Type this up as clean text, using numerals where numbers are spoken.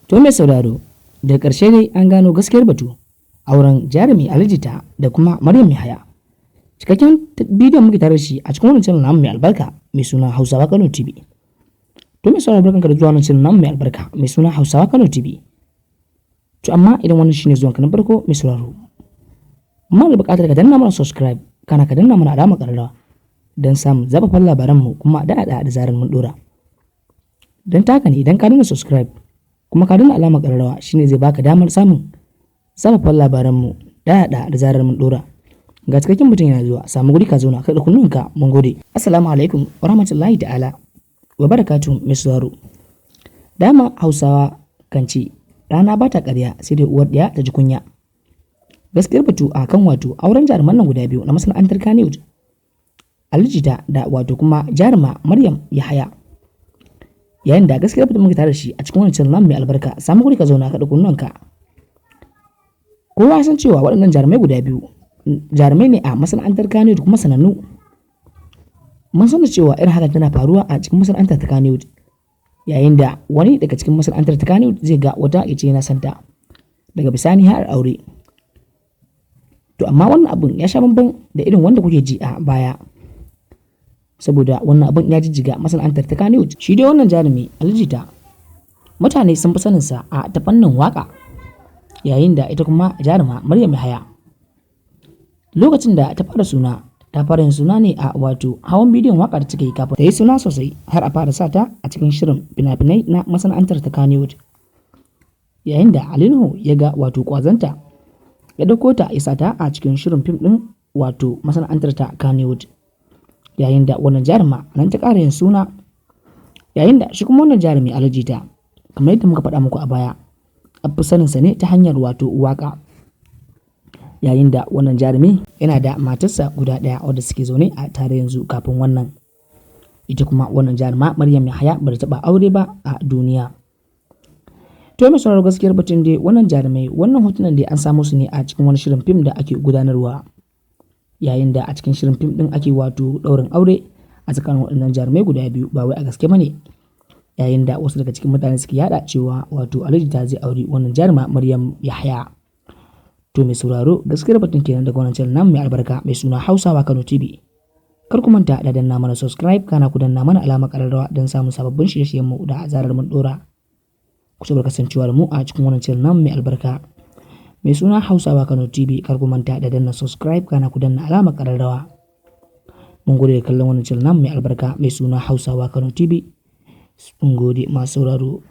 To mai sauraro, da ƙarshe dai an gano gaskiyar batu auren jarumi Alijita da kuma Maryam Yahaya. Cikakken bidiyon muke tare da shi a cikin wannan channel namu mai albarka mai suna Hausawa Kano TV. To mai sauraro barkanka da zuwa wannan channel namu mai albarka mai suna Hausawa Kano TV. To amma idan wannan shine zuwanka na farko mai sauraro, muna da buƙatar ka danna mana subscribe kana ka danna mana alamar ƙararrawa don samun zabafan labaranmu kuma da zarar mun dora. Don taka ne idan ka danna subscribe kuma ka danna alamar ƙararrawa shine zai baka damar samun zabafan labaranmu da zarar mun dora. Ga cikakken mutum yana zuwa, samu guri ka zauna ka da kunnunka. Mun gode. Assalamu alaikum wa rahmatullahi ta'ala wa barakatuh mai sauraro. Dama Hausawa kan ce rana ba ta ƙarya sai dai uwar ɗaya ta ji kunya. Gaskiyar batu a kan wato auren jaruman nan guda biyu na masana'antar Kannywood, Alijita da wato kuma jaruma Maryam Yahaya. Yayin da gaskiyar batu muke tare da shi a cikin wannan channel mai albarka, samu guri ka zauna ka da kunnunka. Kowa san cewa waɗannan jarumai guda biyu jarumai ne a masana'antar Kannywood kuma sanannu. Mun san cewa irin haka tana faruwa a cikin masana'antar ta Kannywood, yayin da wani daga cikin masana'antar ta Kannywood zai ga wata ya ce yana santa, daga bisani har aure. To amma wannan abun ya sha bamban da irin wanda kuke ji a baya, saboda wannan abun ya jijjiga masana'antar ta Kannywood. Shi dai wannan jarumi Alijita mutane sun fi saninsa a ta fannin waka, yayin da ita kuma jaruma Maryam Yahaya lokacin da ta fara yin suna ne a wato hawan bidiyon waka da take yi kafin ta yi suna sosai har a fara sata a cikin shirin fina-finai na masana'antar ta Kannywood. Yayin da Ali Nuhu ya ga wato kwazanta, ya dauko ta isa ta a cikin shirin fim din wato masana'antar ta Kannywood. Yayin da wannan jaruma nan ta ƙara yin suna, yayin da shi kuma wannan jarumi Alijita kamar yadda muka faɗa muku a baya, an fi saninsa ne ta hanyar wato waka. Yayin da wannan jarumi yana da matarsa guda ɗaya wadda suke zaune a tare yanzu kafin wannan. Ita kuma wannan jaruma Maryam Yahaya ba ta taɓa aure ba a duniya. To mai sauraro, gaskiyar batun dai wannan jarumai, wannan hotunan dai an samu su ne a cikin wani shirin fim da ake gudanarwa, yayin da a cikin shirin fim din ake wato ɗaurin aure a tsakanin waɗannan jarumai guda biyu, ba wai a gaske bane. Yayin da wasu daga cikin mutane suke yada cewa wato Alijita zai aure wannan jaruma Maryam Yahaya. To mai sauraro, gaskiyar batun kenan daga wannan channel namu mai albarka mai suna Hausawa Kano TV. Kar ku manta da danna mana subscribe kana ku danna mana alamar ƙararrawa don samun sababbin shirye-shiryen mu da zarar mun dora. Ku ci kasancewa da mu a cikin wannan channel namu mai albarka mai suna Hausawa Kano TV. Kar ku manta da danna subscribe kana ku danna alamar ƙararrawa. Mun gode da kallon wannan channel namu mai albarka mai suna Hausawa Kano TV. Mun gode masu sauraro.